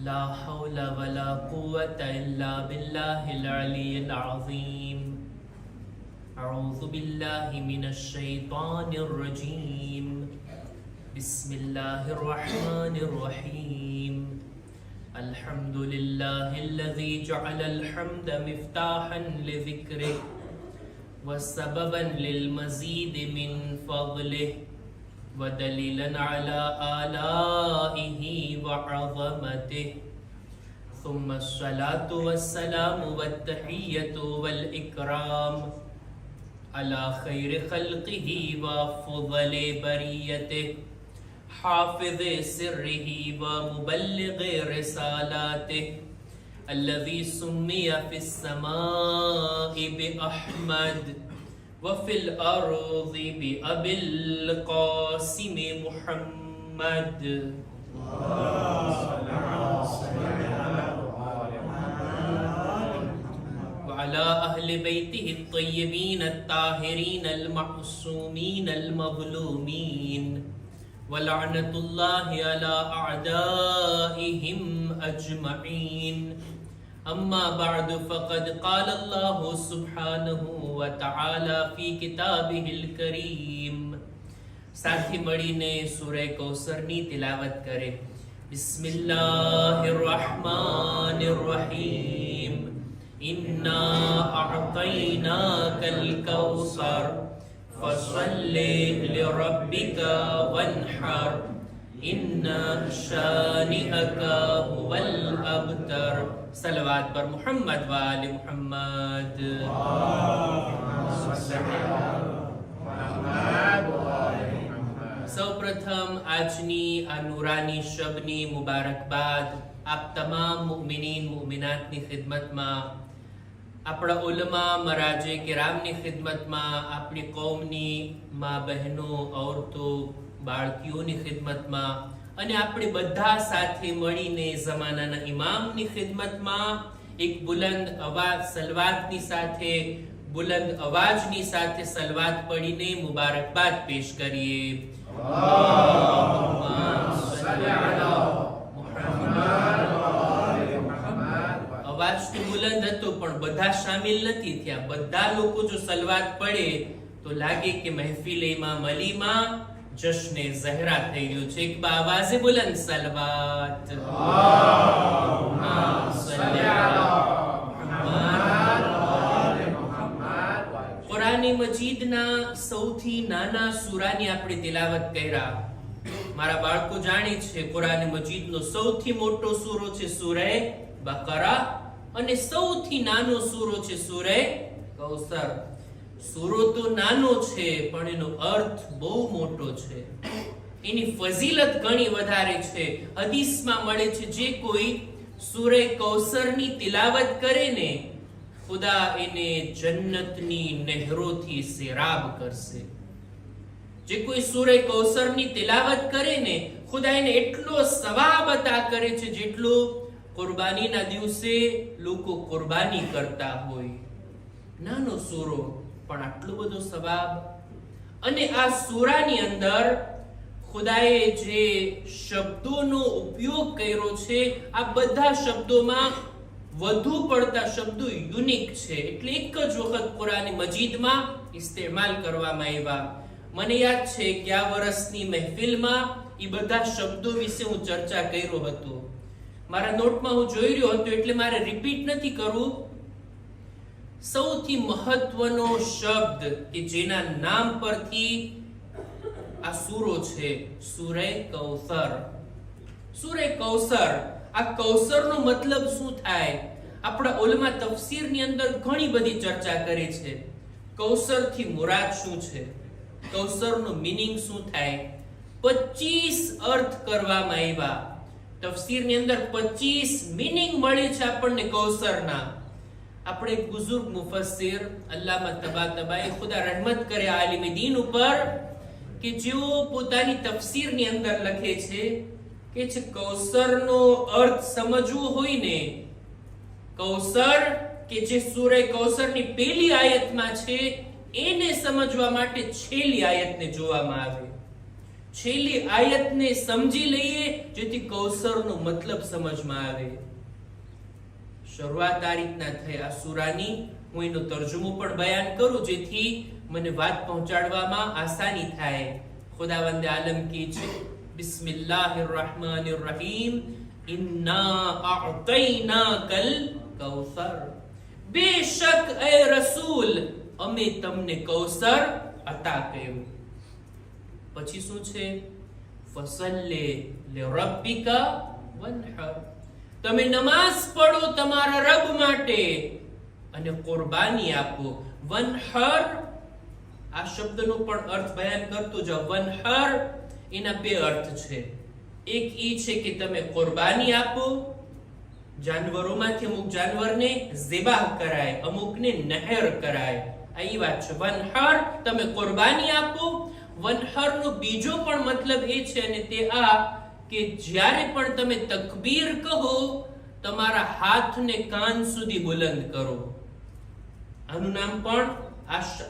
لا حول ولا قوة إلا بالله العلي العظيم. أعوذ بالله من الشيطان الرجيم. بسم الله الرحمن الرحيم. الحمد لله الذي جعل الحمد مفتاحا لذكره وسببا للمزيد من فضله ودليلا على آلائه وعظمته. ثم الصلاة والسلام والتحية والإكرام على خير خلقه وفضل بريته حافظ سره ومبلغ رسالاته الذي سمي في السماء بأحمد وفي الأرض بأبي القاسم محمد. وعلى أهل بيته الطيبين الطاهرين المعصومين المظلومين ولعنة الله على أعدائهم أجمعين. أما بعد فقد قال الله سبحانه وتعالى في كتابه الكريم. साथी મળીને સૂરે કૌસરની તિલાવત કરે. બિસ્મિલ્લાહિર રહમાનિર રહીમ. ઇન્ના અઅતૈનાકલ કૌસર ફસલ્લિ લિરબ્બિકા વન્હર ઇન્ના શાનિઅકા હુવલ અબતર. સલવાત પર મુહમ્મદ વ આલે મુહમ્મદ. સૌપ્રથમ આજની આ નૂરાની શબની મુબારકબાદ આપ તમામ મુમિનીન મુમિનાતની ખિદમતમાં, આપણા ઉલમા મરાજે કિરામની ખિદમતમાં, આપણી કૌમની મા બહેનો, ઔરતો, બાળકીઓની ખિદમતમાં અને આપણે બધા સાથે મળીને જમાનાના ઇમામની ખિદમતમાં એક બુલંદ અવાજ સલવાતની સાથે બુલંદ અવાજની સાથે સલવાત પડીને મુબારકબાદ પેશ કરીએ. અવાજ તો બુલંદ હતો પણ બધા શામિલ નથી થયા. બધા લોકો જો સલવાત પડે તો લાગે કે મહેફિલ ઇમામ અલીમાં જશ્ને ઝહરા થઈ રહ્યો છે. એક આવાજે બુલંદ સલવાત. કુરાન મજીદના સૌથી નાના સૂરાની આપણે તિલાવત કર્યા. મારા બાળકો જાણે છે કુરાન મજીદનો સૌથી મોટો સૂરો છે સૂરે બકરા અને સૌથી નાનો સૂરો છે સૂરે કૌસર. સૂરો તો નાનો છે પણ એનો અર્થ બહુ મોટો છે. એની ફઝીલત ઘણી વધારે છે. હદીસમાં મળે છે જે કોઈ સૂરે કૌસરની તિલાવત કરે ને ખુદા એને જન્નતની નહેરોથી સેરાબ કરશે. જે કોઈ સૂરે કૌસરની તિલાવત કરે ને ખુદા એને એટલો સવાબ અતા કરે છે જેટલો કુરબાનીના દિવસે લોકો કુરબાની કરતા હોય. નાનો સૂરો પણ આટલો બધો સવાબ. અને આ સૂરાની અંદર ખુદાએ જે શબ્દોનો ઉપયોગ કર્યો છે આ બધા શબ્દોમાં વધુ પડતા શબ્દો યુનિક છે, એટલે એક જ વખત કુરાન મજીદમાં ઇસ્તેમાલ કરવામાં આવ્યા. મને યાદ છે કે આ વર્ષની મહેફિલમાં એ બધા શબ્દો વિશે હું ચર્ચા કર્યો હતો. મારા નોટમાં હું જોઈ રહ્યો હતો એટલે મારે રિપીટ નથી કરવું. સૌથી મહત્વનો શબ્દ કે જેના નામ પરથી આ સૂરો છે સૂરે કૌસર. સૂરે કૌસર, આ કૌસરનો મતલબ શું થાય? આપણા ઉલમા તફસીરની અંદર ઘણી બધી ચર્ચા કરી છે. કૌસરથી મુરાદ શું છે, કૌસરનો મીનિંગ શું થાય? 25 અર્થ કરવામાં આવ્યા. તફસીરની અંદર 25 મીનિંગ મળે છે આપણને કૌસરના. આપણે એક બુઝુર્ગ મુફસ્સિર અલ્લામા તબાતબાઈ ખુદા રહેમત કરે આલિમ દીન ઉપર કે જેઓ પોતાની તફસીરની અંદર લખે છે કે કૌસરનો અર્થ સમજવો હોય ને, કૌસર કે જે સૂરે કૌસરની પહેલી આયતમાં છે એને સમજવા માટે છેલ્લી આયતને જોવામાં આવે. છેલ્લી આયતને સમજી લઈએ જેથી કૌસરનો મતલબ સમજમાં આવે. શરૂઆત આ રીતના થઈ આ સૂરાની. હું એનો તર્જુમો પણ બયાન કરું જેથી મને વાત પહોંચાડવામાં આસાની થાય. ખુદાવંદ આલમ કી છે બિસ્મિલ્લાહિર રહમાનિર રહીમ ઇન્ના અઅતૈનાકલ કૌસર. બેશક એ રસૂલ અમે તમને કૌસર અતા કર્યું. પછી શું છે? ફસલ્લી લિરબ્બિકા વન્હર. તમે નમાઝ પઢો તમારા રબ માટે અને કુરબાની આપો. વન્હર આ શબ્દનો પણ અર્થ બયાન કરતો જાવ. વન્હર એના બે અર્થ છે. એક ઈ છે કે તમે કુરબાની આપો, જાનવરોમાંથી અમુક જાનવરને ઝિબાહ કરાય, અમુકને નહેર કરાય. આ ઈ વાત છે. વન્હર તમે કુરબાની આપો. વન્હરનો બીજો પણ મતલબ એ છે અને તે આ કે જ્યારે પણ તમે તકબીર કહો તમારા હાથને કાન સુધી બુલંદ કરો. આનું નામ પણ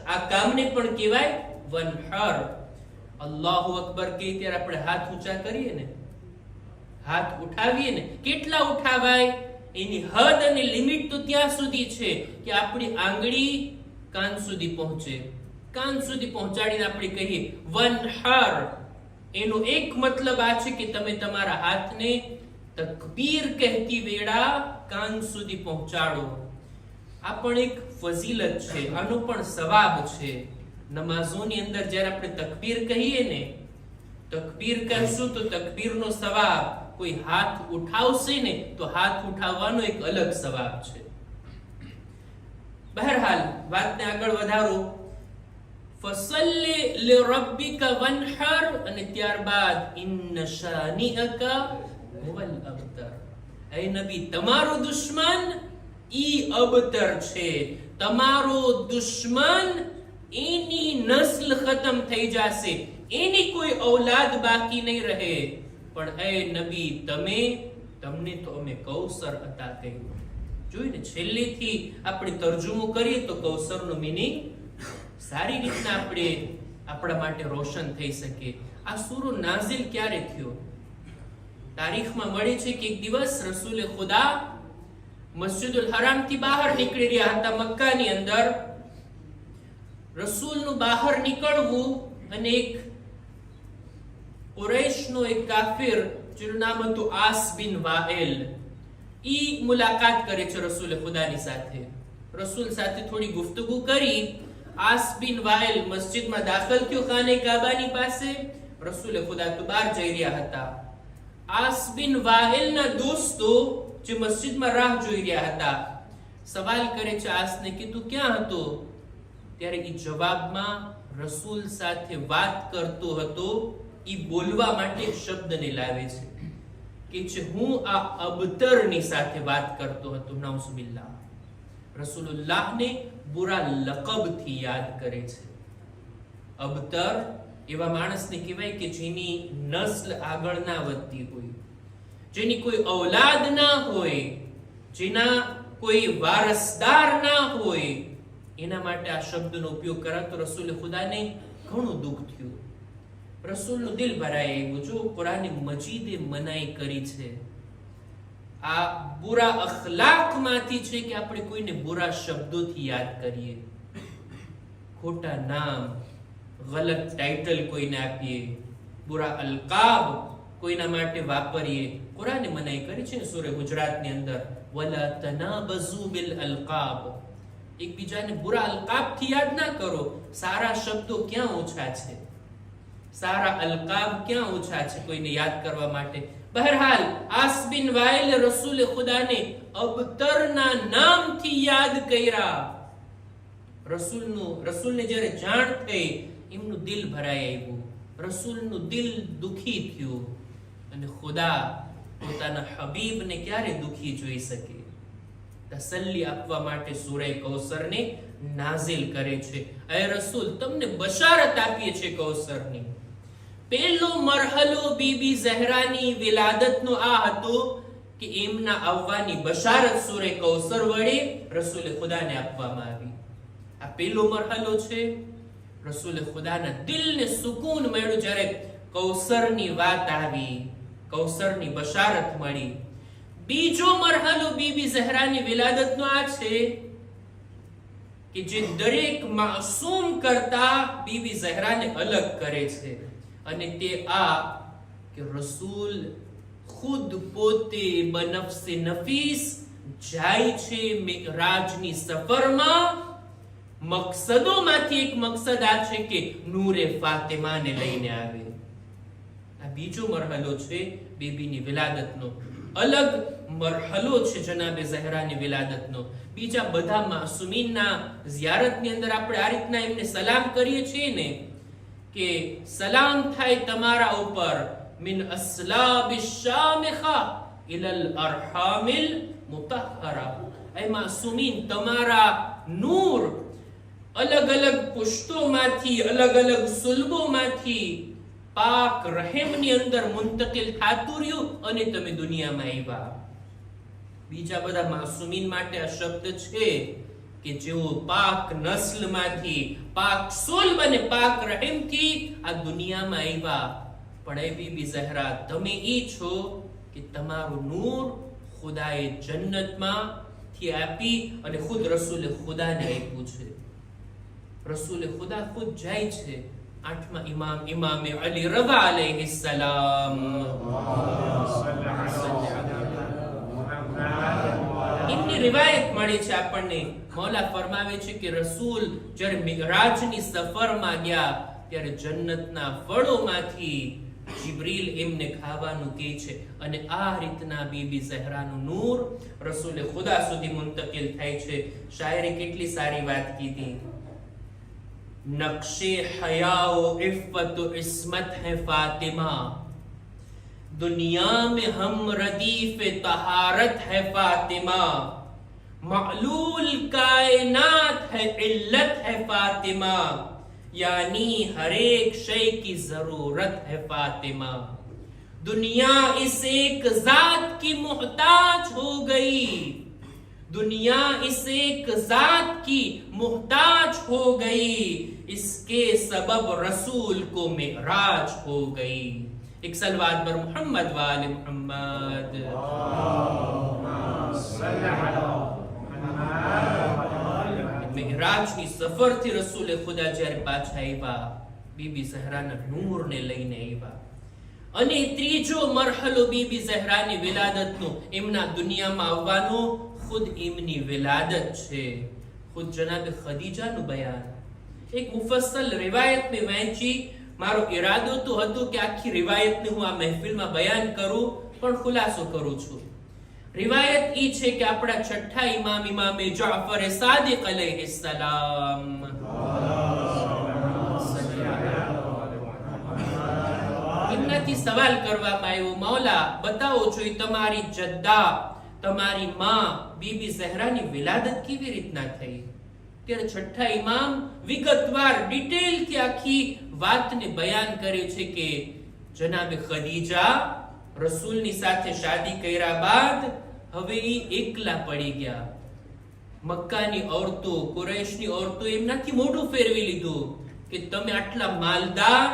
આ કામને પણ કહેવાય વન્હર. અલ્લાહુ અકબર કે ત્યારે આપણે હાથ ઊંચા કરીએ ને, હાથ ઉઠાવીએ ને, કેટલા ઉઠાવાય? એની હદ અને લિમિટ તો ત્યાં સુધી છે કે આપણી આંગળી કાન સુધી પહોંચે. કાન સુધી પહોંચાડીને આપણે કહીએ વન્હર. એનો એક મતલબ આ છે કે તમે તમારા હાથને તકબીર કહેતી વેળા કાન સુધી પહોંચાડો. આ પણ એક ફઝીલત છે, આનો પણ સવાબ છે. નમાઝોની અંદર જ્યારે આપણે તકબીર કહીએ ને, તકબીર કહીશું તો તકબીરનો સવાબ, કોઈ હાથ ઉઠાવશે ને તો હાથ ઉઠાવવાનો એક અલગ સવાબ છે. બહરહાલ વાતને આગળ વધારો. ફસલ્લી લિરબ્બિકા વન્હર અને ત્યારબાદ ઇન્ન શાનિઅકા હુવલ અબતર. એ નબી તમારો દુશ્મન ઈ અબતર છે. તમારો દુશ્મન એની નસ્લ ખતમ થઈ જશે, એની કોઈ ઔલાદ બાકી નહીં રહે. પણ એ નબી તમને તો અમે કૌસર અતા કર્યું. જોઈને છેલ્લેથી આપણે તર્જુમો કરીએ તો કૌસરનો મીનિંગ સારી રીતના આપણે આપણા માટે રોશન થઈ શકે. આ સૂરો નાઝિલ ક્યારે થયો? તારીખમાં મળે છે કે એક દિવસ રસૂલે ખુદા મસ્જિદુલ હરામથી બહાર નીકળી રહ્યા હતા. મક્કાની અંદર રસૂલનું બહાર નીકળવું અને એક કુરૈશનો એક કાફિર જેનું નામ હતું આસ બિન વાઇલ, ઈ મુલાકાત કરે છે રસૂલે ખુદાની સાથે. રસૂલ સાથે થોડી ગુફ્તગુ કરી આસ બિન વાઇલ મસ્જિદમાં દાખલ થયો ખાને કાબાની પાસે. રસૂલે ખુદા તો બહાર જઈ રહ્યા હતા. આસ બિન વાઇલના દોસ્તો જે મસ્જિદમાં રાહ જોઈ રહ્યા હતા સવાલ કરે છે આસને કે તું ક્યાં હતો? ત્યારે એ જવાબમાં રસૂલ સાથે વાત કરતો હતો એ બોલવા માટે શબ્દને લાવે છે કે હું આ અબતરની સાથે વાત કરતો હતો. નાઉઝુબિલ્લાહ. રસૂલુલ્લાહને બુરા લકબથી યાદ કરે છે. અબતર એવા માણસને કહેવાય કે જેની નસ્લ આગળ ના વધતી હોય, જેની કોઈ ઔલાદ ના હોય, જેના કોઈ વારસદાર ના હોય, એના માટે આ શબ્દનો ઉપયોગ કરાતો રસૂલ ખુદાને ઘણું દુઃખ થયું. રસૂલનું દિલ ભરાય એવું. જો કુરાન મજીદે મનાઈ કરી છે. આ બુરા અખલાકમાંથી છે કે આપણે કોઈને બુરા શબ્દોથી યાદ કરીએ, ખોટા નામ, ગલત ટાઇટલ કોઈને આપીએ, બુરા અલકાબ કોઈના માટે વાપરીએ. કુરાને મનાઈ કરી છે સૂરે હુજરાતની અંદર, વલા તનાબઝુ બિલ અલકાબ. એકબીજાને બુરા અલકાબથી યાદ ના કરો. સારા શબ્દો ક્યાં ઓછા છે, સારા અલકાબ ક્યાં ઓછા છે કોઈને યાદ કરવા માટે. બહરહાલ આસ બિન વાઇલ રસૂલ ખુદાને અબતરના નામથી યાદ કર્યા. રસૂલને જ્યારે જાણ થઈ એમનું દિલ ભરાઈ આવ્યું, રસૂલનું દિલ દુખી થયું. અને ખુદા પોતાના હબીબને ક્યારે દુખી જોઈ શકે? તસલ્લી આપવા માટે સૂરે કૌસરને નાઝિલ કરે છે. એ રસૂલ તમને બશારત આપીએ છે કૌસરની. પહેલો મરહલો બીબી ઝહરાની વિલાદતનો આ હતો કે એમના આવવાની બશારત સૂરે કૌસર વડે રસૂલ ખુદાને આપવામાં આવી. આ પહેલો મરહલો છે. રસૂલ ખુદાના દિલને સુકૂન મળ્યું જ્યારે કૌસરની વાત આવી, કૌસરની બશારત મળી. બીજો મરહલો બીબી ઝહરાની વિલાદતનો આ છે કે જે દરેક માસૂમ કરતા બીબી ઝહરાને અલગ કરે છે, અને તે આ કે રસૂલ ખુદ પોતે બનફસે નફીસ જાય છે મિરાજની સફરમાં. મકસદોમાંથી એક મકસદ આ છે કે નૂરે ફાતિમાને લઈને આવે. આ બીજો મરહલો છે બીબીની વિલાદતનો. અલગ મરહલો છે જનાબે ઝહરાની વિલાદતનો. બીજા બધા માસૂમીનના ઝિયારતની અંદર આપણે આ રીતના એમને સલામ કરીએ છીએ ને કે સલામ થાય તમારા ઉપર મિન અસ્લાબિશ શામિખા ઇલલ અરહામિલ મુતહહરા. એ માસૂમીન તમારા નૂર અલગ અલગ પુશ્તોમાંથી, અલગ અલગ સુલભોમાંથી પાક રહેમની અંદર મુંતકિલ થાતું રહ્યું અને તમે દુનિયામાં આવ્યા. બીજા બધા માસૂમીન માટે આ શબ્દ છે કે જેઓ પાક નસ્લમાંથી, પાક સુલભ અને પાક રહેમથી આ દુનિયામાં આવ્યા. પણ એ બીબી ઝહરા તમે ઈ છો કે તમારું નૂર ખુદાએ જન્નતમાં થી આપી અને ખુદ રસૂલે ખુદાને આપ્યું છે. રસૂલે ખુદા ખુદ જાય છે. 8મા ઇમામ ઇમામે અલી રઝા અલૈહિસ્સલામ એમની રિવાયત મળે છે આપણને. મૌલા ફરમાવે છે કે રસૂલ જ્યારે મિરાજની સફરમાં ગયા ત્યારે જન્નતના ફળોમાંથી જિબ્રીલ એમને ખાવાનું કહે છે, અને આ રીતના બીબી ઝહરાનું નૂર રસૂલે ખુદા સુધી મુંતકિલ થાય છે. શાયરે કેટલી સારી વાત કીધી. नक्शे हयाओ इफ़्फ़त इस्मत है फातिमा, दुनिया में हम रदीफ तहारत है फातिमा, मालूल कायनात है इल्लत है फातिमा, यानी हर एक शय की जरूरत है फातिमा, दुनिया इस एक जात की मुहताज हो गई, दुनिया इस एक जात की मुहताज हो गई, इसके सबब रसूल को मिराज हो गई. एक सलवात पर मोहम्मद वाले मोहम्मद. મિરાજની સફરથી રસૂલે ખુદા જ્યારે પાછા આવ્યા, બીબી ઝહરાના નૂરને લઈને આવ્યા. અને ત્રીજો મરહલો બીબી ઝહરાની વિલાદતનો, એમના દુનિયામાં આવવાનો ખુદ એમની વિલાદત છે. ખુદ જનાબે ખદીજાનું બયાન. એક મુફસ્સલ રિવાયતને વહેંચી, મારો ઈરાદો તો હતો કે આખી રિવાયતને હું આ મહેફિલમાં બયાન કરું, પણ ખુલાસો કરું છું. રિવાયત ઈ છે કે આપણા છઠ્ઠા ઇમામ ઇમામે જાફર સાદિક અલૈહિસ્સલામ એમનાથી સવાલ કરવામાં આવ્યો, મૌલા બતાવો છો તમારી જદ્દા, તમારી માં બીબી ઝહરાની વિલાદત કેવી રીતના થઈ? ત્યારે છઠ્ઠા ઇમામ વિગતવાર ડિટેલથી આખી વાતને બયાન કરે છે કે જનાબે ખદીજા રસૂલની સાથે શાદી કર્યા બાદ હવે ઈ એકલા પડી ગયા. મક્કાની ઓરતો, કુરૈશની ઓરતો એમનાથી મોઢું ફેરવી લીધું કે તમે આટલા માલદાર,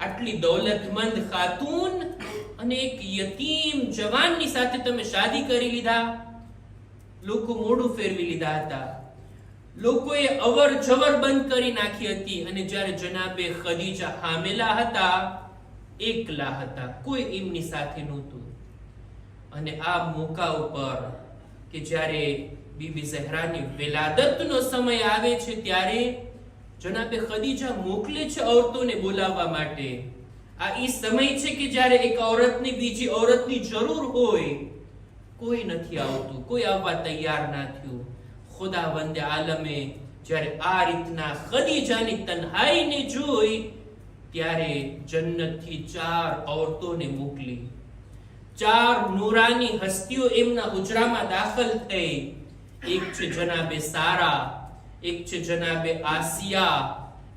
આટલી દૌલતમંદ ખાતુન અને એક યતીમ જવાનની સાથે તમે શાદી કરી લીધા. લોકો મોઢું ફેરવી લીધા હતા. લોકોએ અવર જવર બંધ કરી નાખી હતી. અને જ્યારે જનાબે ખદીજા હામેલા હતા, એકલા હતા, કોઈ એમની સાથે નહોતું. અને આ મોકા ઉપર કે જ્યારે બીબી ઝહરાની વિલાદતનો સમય આવે છે, ત્યારે જનાબે ખદીજા મોકલે છે ઓરતોને બોલાવવા માટે. આ ઈ સમય છે કે જ્યારે એક ઓરતને બીજી ઓરતની જરૂર હોય, કોઈ નથી આવતું, કોઈ આવવા તૈયાર ના થયું. ખુદાવંદે આલમે જ્યારે આ રીતના ખદીજાની તન્હાઈને જોઈ, ત્યારે જન્નતથી 4 ઓરતોને મોકલી. 4 નૂરાની હસ્તીઓ એમના હુજરામાં દાખલ થઈ. એક છે જનાબે સારા, એક છે જનાબે આસિયા,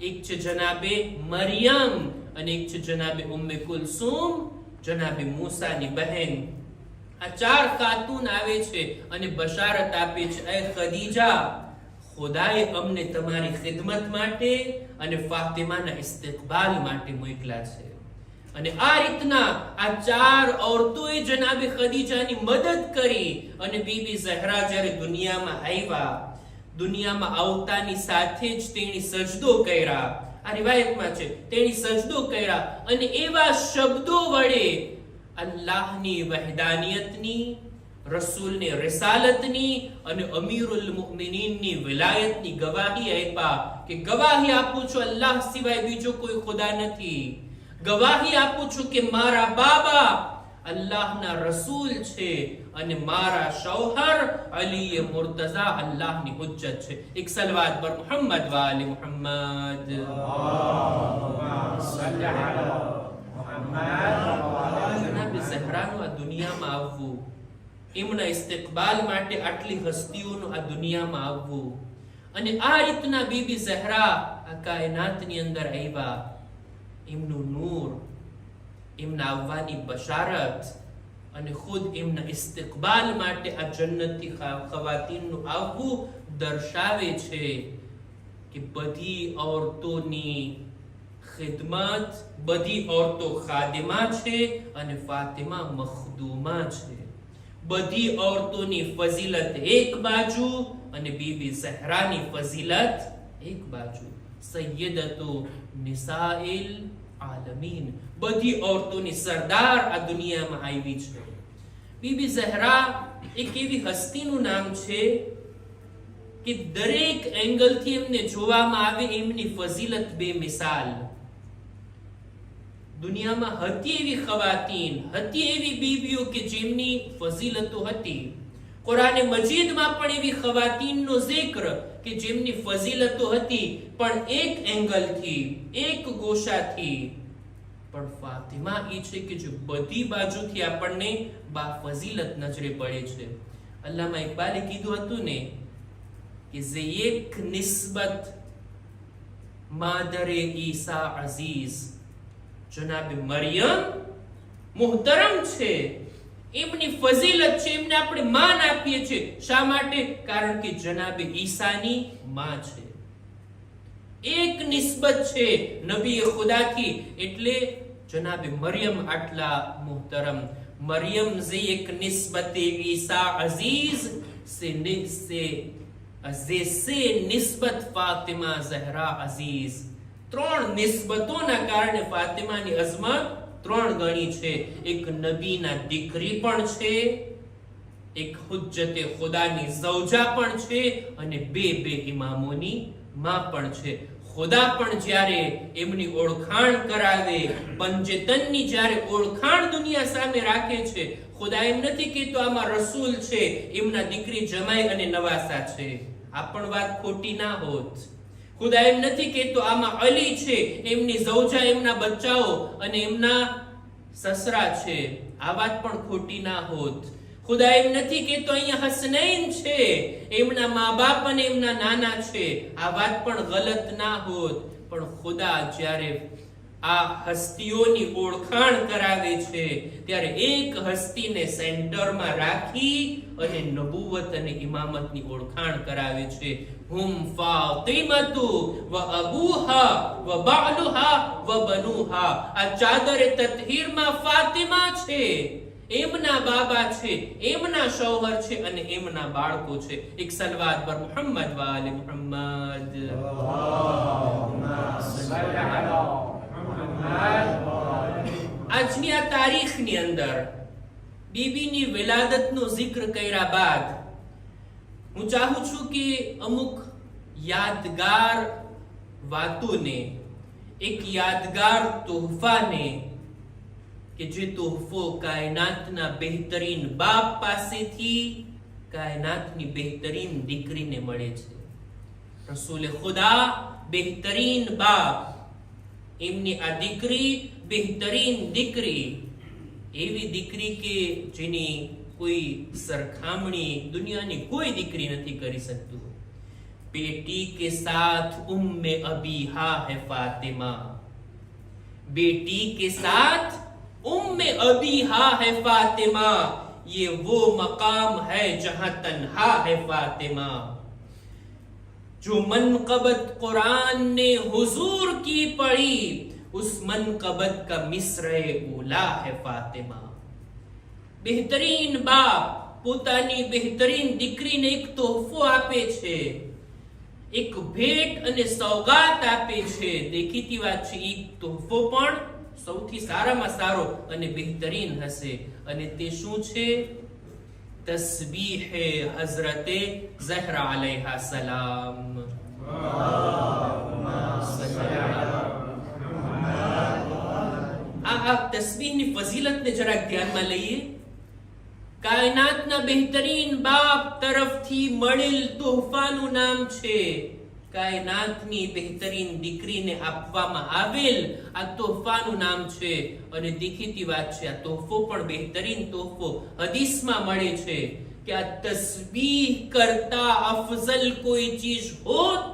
એક છે જનાબે મરિયમ, અને એક છે જનાબે ઉમ્મે કુલસુમ, જનાબે મૂસાની બહેન. આ 4 ખાતુન આવે છે અને બશારત આપે છે, એ ખદીજા, ખુદાએ અમને તમારી ખિદમત માટે અને ફાતિમાના ઇસ્તિકબાલ માટે મોકલ્યા છે. અને આ રીતના આ ચાર ઔરતોએ જનાબે ખદીજાની મદદ કરી અને બીબી ઝહરા જ્યારે દુનિયામાં આવ્યા, દુનિયામાં આવતાની સાથે જ તેણી સજદો કર્યા. આ રિવાયતમાં છે, તેણી સજદો કર્યા અને એવા શબ્દો વડે અલ્લાહની વહદાનિયતની, રસૂલની રિસાલતની અને અમીરુલ મુમિનીનની વિલાયતની ગવાહી આપ્યા કે ગવાહી આપું છું અલ્લાહ સિવાય બીજો કોઈ ખુદા નથી. ગવાહી આપું છું કે મારા બાબા અલ્લાહના રસૂલ છે અને મારા શૌહર અલી મુર્તઝા અલ્લાહની હુજ્જત છે. એક સલવાત પર મુહમ્મદ વાલે મુહમ્મદ. જનાબ ઝહરાનું આ દુનિયામાં આવવું, એમના ઇસ્તિકબાલ માટે આટલી હસ્તીઓનું આ દુનિયામાં આવવું અને આ રીતના બીબી ઝહરા આ કાયનાતની અંદર આવ્યા. એમનું નૂર, એમના આવવાની બશારત અને ખુદ એમના ઇસ્તિકબાલ માટે આ જન્નતી ખવાતીનનું આવવું દર્શાવે છે કે બધી ઔરતોની ખિદમત, બધી ઔરતો ખાદિમા છે અને ફાતિમા મખદૂમા છે. બધી ઔરતોની ફઝીલત એક બાજુ અને બીબી ઝહરાની ફઝીલત એક બાજુ. સૈયદતુ નિસાઇલ આલમીન, બધી ઔરતોની સરદાર આ દુનિયામાં આવી છે. બીબી ઝહરા એક એવી હસ્તીનું નામ છે કે દરેક એંગલથી એમને જોવામાં આવે એમની ફઝીલત બેમિસાલ. દુનિયામાં હતી એવી ખવાતીન, હતી એવી બીવીઓ કે જેમની ફઝીલતો હતી. કુરાને મજીદમાં પણ એવી ખવાતીનનો zikr કે જેમની ફઝીલતો હતી, પણ એક એંગલથી, એક ગોશાથી. પણ ફાતિમા એ છે કે જો બધી બાજુથી આપણને બા ફઝીલત નજરે પડે છે. અલ્લામા ઇકબાલે કીધું હતું ને કે જે એક નિસ્બત માદરે ઈસા અઝીઝ, જનાબે મરિયમ મુહતરમ છે, એમની ફઝીલત છે, એમને આપણે માન આપીએ છીએ. શા માટે? કારણ કે જનાબે ઈસાની માં છે. એક નિસ્બત છે નબી ખુદાથી, એટલે જનાબે મરિયમ આટલા મુહતરમ. મરિયમ જે એક નિસ્બત ઈસા અઝીઝ से નિસ્બત ફાતિમા ઝહરા અઝીઝ. ત્રણ નિસ્બતોના કારણે ફાતિમાની અઝમત ત્રણ ગણી છે. એક નબીના દીકરી પણ છે, એક હુજ્જતે ખુદાની ઝૌજા પણ છે અને બે ઇમામોની માં પણ છે. ખુદા પણ જ્યારે એમની ઓળખાણ કરાવે, પંજતનની જ્યારે ઓળખાણ દુનિયા સામે રાખે છે, ખુદા એમ નથી કહેતો આમાં રસૂલ છે, એમના દીકરી જમાઈ અને નવાસા છે. આ પણ વાત ખોટી ના હોત. ખુદા એમ નથી કહેતો આમાં અલી છે, એમની ઝૌજા, એમના બચ્ચાઓ અને એમના સસરા છે. આ વાત પણ ખોટી ના હોત. ખુદા એમ નથી કહેતો અહીંયા હસનૈન છે, એમના મા બાપ અને એમના નાના છે. આ વાત પણ ગલત ના હોત. પણ ખુદા જ્યારે આ હસ્તીઓની ઓળખાણ કરાવે છે ત્યારે એક હસ્તીને સેન્ટરમાં રાખી અને નબુવત અને ઇમામતની ઓળખાણ કરાવે છે. હુમ ફાતિમતુ વ અબૂહા વ બાલુહા વ બનુહા. આ ચાદરે તત્હીરમાં ફાતિમા છે, એમના બાબા છે, એમના શૌહર છે અને એમના બાળકો છે. એક સલવાત પર મુહમ્મદ વાલે મુહમ્મદ. આજની આ તારીખની અંદર બીબીની વિલાદતનો zikr કર્યા બાદ હું ચાહું છું કે અમુક યાદગાર વાતોને, એક યાદગાર તોહફાને, કે જે તોહફો કાયનાતના બહેતરીન બાપ પાસેથી કાયનાતની બહેતરીન દીકરીને મળે છે. રસૂલ ખુદા બહેતરીન બાપ, એમની આ દીકરી બહેતરીન દીકરી, એવી દીકરી કે જેની કોઈ સરખામણી દુનિયાની કોઈ દીકરી નથી કરી શકતું. बेटी के साथ उम्मे अबीहा है फातिमा, बेटी के साथ उम्मे अबीहा है फातिमा, ये वो मकाम है जहां तन्हा है फातिमा. जो मनक़बत कुरान ने हुजूर की पढ़ी, उस मनकबत का मिस्र ओला है फातिमा। બહેતરીન બાપ પોતાની બહેતરીન દીકરીને એક તોહફો આપે છે, એક ભેટ અને સોગાત આપે છે. દેખીતી વાત છે, એ તોહફો પણ સૌથી સારામાં સારો અને બહેતરીન હશે. અને તે શું છે? તસ્બીહ હઝરતે ઝહરા અલૈહા સલામ. આ તસ્બીહની ફઝીલતને જરાક ધ્યાનમાં લઈએ. કાયનાતના બહેતરીન બાપ તરફથી મળેલ તોહફાનું નામ છે. કાયનાતની બહેતરીન દીકરીને આપવામાં આવેલ આ તોહફાનું નામ છે. અને દેખીતી વાત છે, આ તોહફો પણ બહેતરીન તોહફો. હદીસમાં મળે છે કે આ તસ્બીહ કરતા અફઝલ કોઈ ચીજ હોત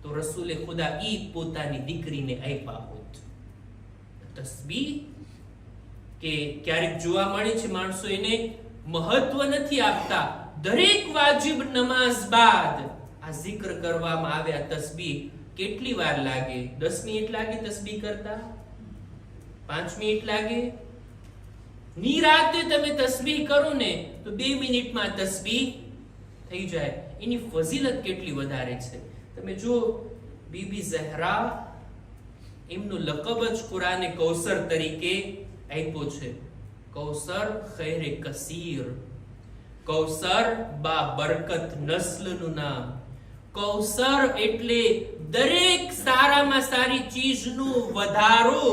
તો રસૂલે ખુદા ઈ પોતાની દીકરીને આપ્યા હોત. તસ્બીહ કે ક્યારેક જોવા મળે છે માણસો એને મહત્વ નથી આપતા. દરેક વાજિબ નમાઝ બાદ આ zikr કરવામાં આવે. આ તસ્બીહ કેટલી વાર લાગે? 10 મિનિટ લાગે તસ્બીહ કરતા? 5 મિનિટ લાગે? નિરાતે તમે તસ્બીહ કરો ને તો 2 મિનિટમાં તસ્બીહ થઈ જાય. એની ફઝીલત કેટલી વધારે છે તમે જો. બીબી ઝહરા એમનું લકબ જ કુરાને કૌસર તરીકે આપ્યો છે. કૌસર ખૈરે કસીર, કૌસર બા બરકત નસ્લનું નામ. કૌસર એટલે દરેક સારામાં સારી ચીજનું વધારો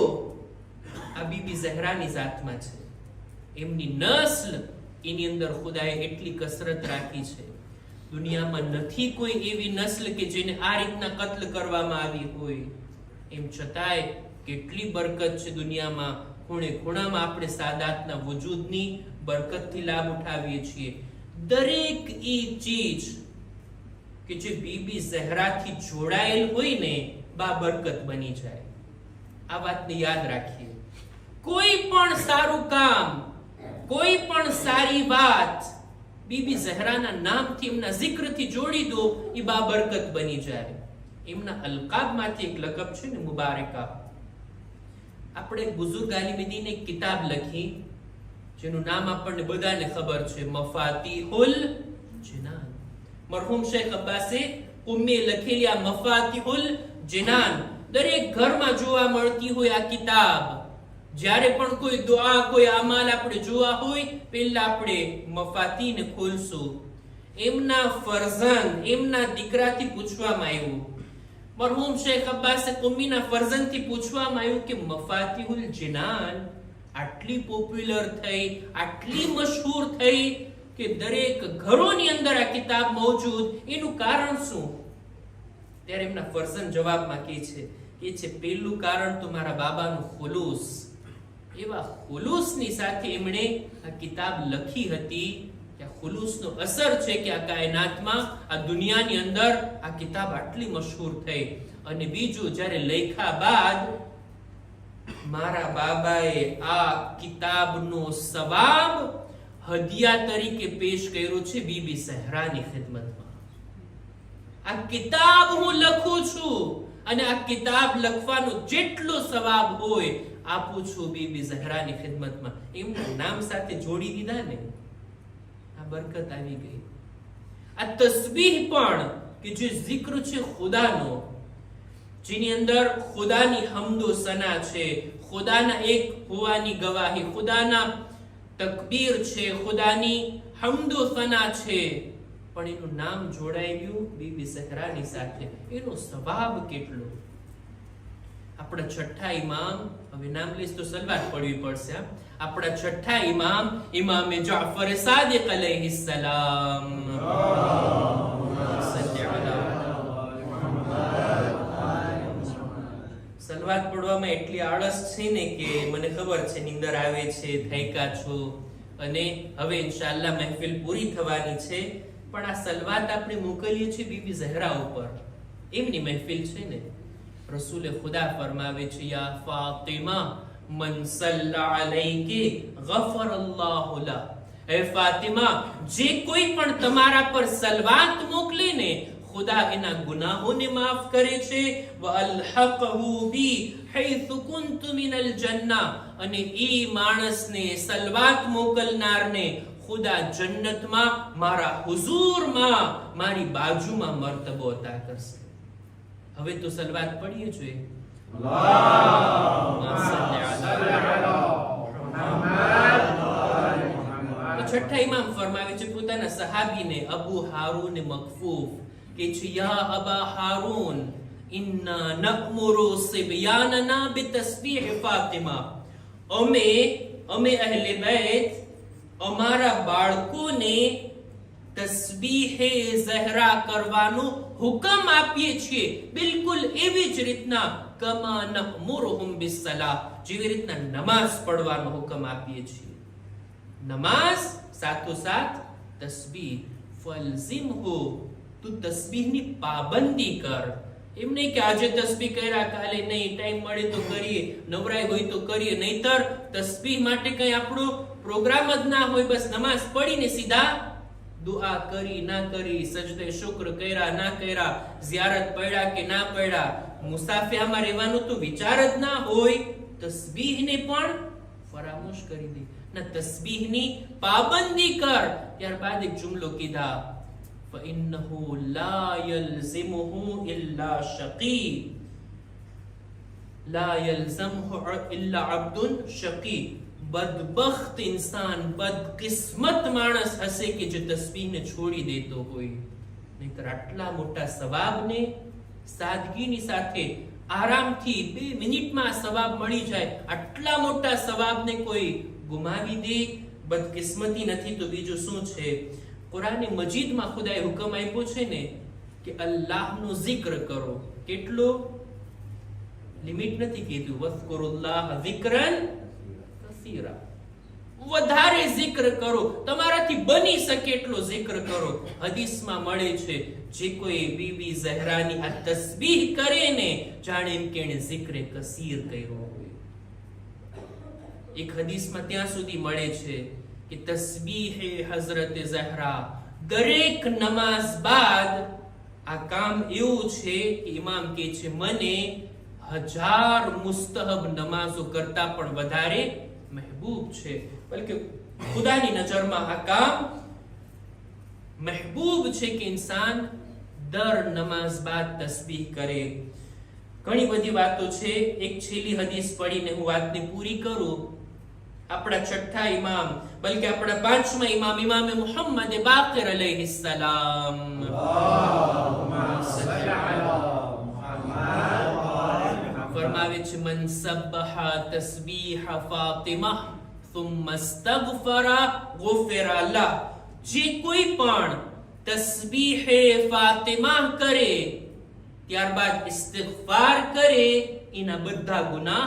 આ બીબી ઝહરાની જાતમાં છે. એમની નસ્લ એની અંદર ખુદાએ એટલી કસરત રાખી છે. દુનિયામાં નથી કોઈ એવી નસ્લ કે જેને આ રીતના કત્લ કરવામાં આવી હોય. એમ છતાંય કેટલી બરકત છે દુનિયામાં. ખૂણે ખૂણામાં આપણે સાદાતના વજૂદની બરકતથી લાભ ઉઠાવીએ છીએ. દરેક ઈ ચીજ કે જે બીબી ઝહરાથી જોડાયેલ હોય ને બા બરકત બની જાય. આ વાતને યાદ રાખીએ. કોઈ પણ સારું કામ, કોઈ પણ સારી વાત બીબી ઝહરાના નામથી, એમના zikરથી જોડી દો, એ બા બરકત બની જાય. એમના અલકાબમાંથી એક લકબ છે ને મુબારકા. આપણે બુઝુર્ગ આલિમીદીને એક કિતાબ લખી જેનું નામ આપણને બધાને ખબર છે, મફાતિહુલ જિનાન. મરહૂમ શેખ અબ્બાસે ઉમ્મીએ લખેલી આ મફાતિહુલ જિનાન દરેક ઘરમાં જોવા મળતી હોય આ કિતાબ. જ્યારે પણ કોઈ દુઆ, કોઈ અમાલ આપણે જોવા હોય, પહેલા આપણે મફાતીને ખોલશું. એમના ફરઝંદ, એમના દીકરાથી પૂછવામાં આવ્યું, મરહૂમ શેખ અબ્બાસે કુમ્મીના ફરઝંદથી પૂછવામાં આવ્યું કે મફાતિહુલ જિનાન આટલી પોપ્યુલર થઈ, આટલી મશહૂર થઈ કે દરેક ઘરોની અંદર આ કિતાબ મોજૂદ, એનું કારણ શું? ત્યારે એમના ફરઝંદ જવાબમાં કહે છે પહેલું કારણ તો મારા બાબાનું ખુલૂસ. એવા ખુલૂસની સાથે એમણે આ કિતાબ લખી હતી કે આ ખુલૂસનો અસર છે કે આ કાયનાતમાં, આ દુનિયાની અંદર આ કિતાબ આટલી મશહૂર થઈ. અને બીજું, જ્યારે લખ્યા બાદ મારા બાબાએ આ કિતાબનો સવાબ હદિયા તરીકે પેશ કર્યો છે બીબી ઝહરાની ખિદમતમાં. આ કિતાબ હું લખું છું અને આ કિતાબ લખવાનો જેટલો સવાબ હોય આપું છું બીબી ઝહરાની ખિદમતમાં. એમના નામ સાથે જોડી દીધા ને, આ બરકત આવી ગઈ. આ તસ્બીહ પણ કે જે zikr છે ખુદાનો, જેની અંદર ખુદાની હમદો સના છે, ખુદાના એક હોવાની ગવાહી, ખુદાના તકબીર છે, ખુદાની હમદો સના છે, પણ એનું નામ જોડાયેલું બીબી ઝહરાની સાથે. એનો સવાબ કેટલો! આપણા છઠ્ઠા ઇમામ, હવે નામ લઈશ તો સલવાત પડવી પડશે. આપણા છઠ્ઠા ઇમામ, ઇમામે જાફર સાદિક અલૈહિ સલામ. સલવાત પડવામાં એટલી આળસ છે ને કે મને ખબર છે નીંદર આવે છે, થાક્યા છો, અને હવે ઇન્શાઅલ્લાહ મહેફિલ પૂરી થવાની છે. પણ આ સલવાત આપણે મોકલીએ છીએ બીબી ઝહરા ઉપર, એમની મહેફિલ છે ને. રસૂલે ખુદા ફરમાવે છે, યા ફાતિમા મન સલ્લા અલૈકી ગફરલ્લાહુ લા. હે ફાતિમા, જે કોઈ પણ તમારા પર સલવાત મોકલે ને, ખુદા એના ગુનાહોને માફ કરે છે. વઅલ્હકહુ બી હૈસુ કુન્તુ મિનલ જન્ના, અને ઈ માણસને સલવાત મોકલનારને ખુદા જન્નતમાં મારા હુઝુરમાં મારી બાજુમાં મર્તબો અતા કરશે. હવે તો સલવાત પડીએ જોઈએ. છઠ્ઠા ઇમામ ફરમાવે છે પોતાના સહાબીને અબુ હારૂન મકફૂફ કે છે, યા અબા હારૂન ઇન્ના નઅમુરુ સિબયાનના બિતસ્બીહ ફાતિમા, અમે અહલે બેત અમારા બાળકોને તસ્બીહે ઝહરા કરવાનો હુકમ આપીએ છીએ, બિલકુલ એવી જ રીતના કમા નઅમુરુહુમ બિસ્સલાહ, જેવી રીતના નમાઝ પડવાનો હુકમ આપીએ છીએ. નમાઝ સાથોસાથ તસ્બીહ. ફલઝિમહુ, તું તસ્બીહની પાબંદી કર. એમ નહીં કે આજે તસ્બીહ કર્યા, કાલે નહીં, ટાઈમ મળે તો કરીએ, નવરાય હોય તો કરીએ, નહીતર તસ્બીહ માટે કઈ આપણો પ્રોગ્રામ જ ના હોય. બસ નમાઝ પડીને સીધા દુઆ કરી ના કરી, સજદે શુક્ર કર્યા ના કર્યા, ઝિયારત પડ્યા કે ના પડ્યા, મુસાફિયામાં રહેવાનું તો વિચાર જ ના હોય. તસ્બીહને પણ ફરામોશ કરી દે ના, તસ્બીહની પાબંદી કર. ત્યારબાદ એક જુમલો કીધા, ફઇન્નહુ લા યલઝિમહુ ઇલ્લા શકી, લા યલઝમહુ ઇલ્લા અબ્દુન શકી. બદબખ્ત ઇન્સાન, બદકિસ્મત માણસ હશે કે જે તસ્બીહને છોડી દેતો હોય. નહીતર આટલા મોટા સવાબને સાદગીની સાથે આરામથી 2 મિનિટમાં સવાબ મળી જાય, આટલા મોટા સવાબને કોઈ ગુમાવી દે, બદકિસ્મતી નથી તો બીજું શું છે. કુરાન મજીદમાં ખુદાએ હુકમ આપ્યો છે ને કે અલ્લાહનો zikr કરો. કેટલો? લિમિટ નથી કીધું. વઝકુરુલ્લાહ ઝિક્રન કસીરા, વધારે zikr કરો, તમારાથી બની શકે એટલો zikr કરો. હદીસમાં મળે છે જે કોઈ બીબી ઝહરાની આ તસ્બીહ કરે ને, જાણે એમ કે એને zikr કસીર કર્યો હોય. એક હદીસમાં ત્યાં સુધી મળે છે કે તસ્બીહે હઝરત ઝહરા, દરેક નમાઝ બાદ આ કામ એવું છે કે ઇમામ કહે છે મને 1000 મુસ્તહબ નમાઝો કરતા પણ વધારે મહેબૂબ છે. બલકે ખુદાની નજરમાં આ કામ મહેબૂબ છે કે ઇન્સાન દર નમાઝ બાદ તસ્બીહ કરે. ઘણી બધી વાતો છે. એક છેલ્લી હદીસ પડીને હું વાતને પૂરી કરું. આપણા છઠ્ઠા ઇમામ, બલકે આપણા પાંચમા ઇમામ, ઇમામ મુહમ્મદ બાકિર અલૈહિસ્સલામ, ફરમાવે છે મન સબ્બહા તસ્બીહ ફાતિમા થુમ્મા અસ્તગફરા ગુફિરા લહ, જે કોઈ પણ તસ્બીહે ફાતિમા કરે ત્યારબાદ ઇસ્તિગફાર કરે, એના બધા ગુનાહ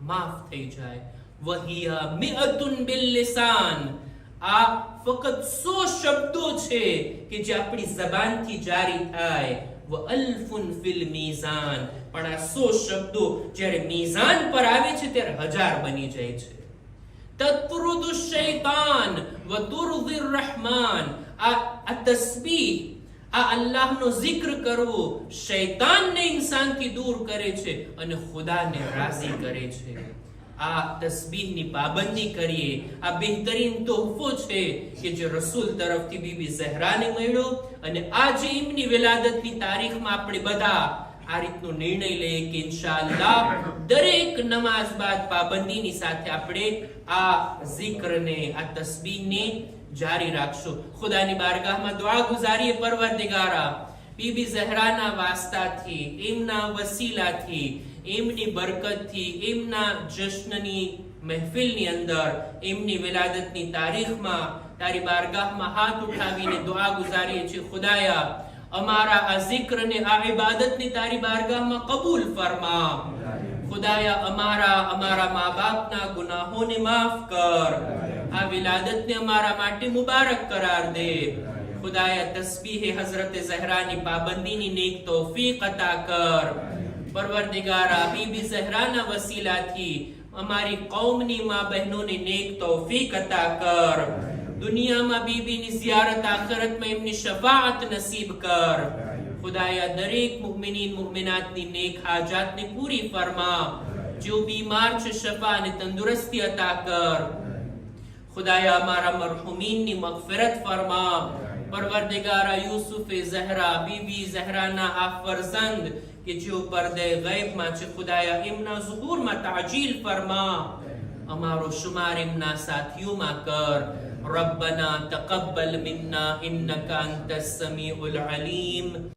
માફ થઈ જાય. વહિયા મિઅતુન બિલ લિસાન, આ ફક્ત 100 શબ્દો છે કે જે આપણી જબાનથી જારી થાય. વઅલ્ફુન ફિલ મીઝાન, પણ આ 100 શબ્દો જ્યારે મીઝાન પર આવે છે ત્યારે 1000 બની જાય છે. તત્રુદુ શૈતાન વતુરદિર રહમાન, આ તસ્બીહ, આ અલ્લાહનો zikr કરવો શૈતાનને ઇન્સાનથી દૂર કરે છે અને ખુદાને રાજી કરે છે. આ તસ્બીહની પાબંદી કરીએ. આ બહેતરીન તોહફો છે કે જે રસૂલ તરફથી બીબી ઝહરાને મળ્યો, અને આજે એમની વિલાદતની તારીખમાં આપણે બધા આ રીતનો નિર્ણય લઈએ કે ઇન્શાઅલ્લાહ દરેક નમાઝ બાદ પાબંદીની સાથે આપણે આ zikrને, આ તસ્બીહને જારી રાખશું. ખુદાની બારગાહમાં દુઆ ગુજારીએ, પરવરદિગારા બીબી ઝહરાના વાસ્તાથી, એમના વસીલાથી, એમની બરકતથી, એમના જશ્નની મહેફિલની અંદર, એમની વિલાદતની તારીખમાં તારી બારગાહમાં હાથ ઉઠાવીને દુઆ ગુજારીએ છીએ, ખુદાયા અમારા આ zikrને, આ ઇબાદતને તારી બારગાહમાં કબૂલ ફરમા. ખુદાયા અમારા મા બાપના ગુનાહોને માફ કર. આ વિલાદતને અમારા માટે મુબારક કરાર દે. ખુદાયા તસ્બીહે હઝરત ઝહરાની પાબંદીની નેક તૌફીક અતા કર. પરવરદિગારા બીબી ઝહરાના વસીલાથી અમારી કૌમની માં બહેનોને નેક તૌફીક અતા કર. દુનિયામાં બીબીની ઝિયારત, આખિરતમાં એમની શફાઅત નસીબ કર. ખુદાયા દરેક મુમિનીન મુમિનાતની નેક હાજાતને પૂરી ફરમા. જેઓ બીમાર છે શફા અને તંદુરસ્તી અતા કર. ખુદાયા અમારા મરહુમીનની મગફિરત ફરમા. પરવરદિગારા યુસુફ ઝહરા બીબી ઝહરાના આ ફરઝંદ કે જેઓ પડદે ગૈબમાં છે, ખુદાયા એમના ઝુહૂરમાં તાજીલ ફરમા. અમારો શુમાર એમના સાથીઓમાં કર. ربنا تقبل منا إنك أنت السميع العليم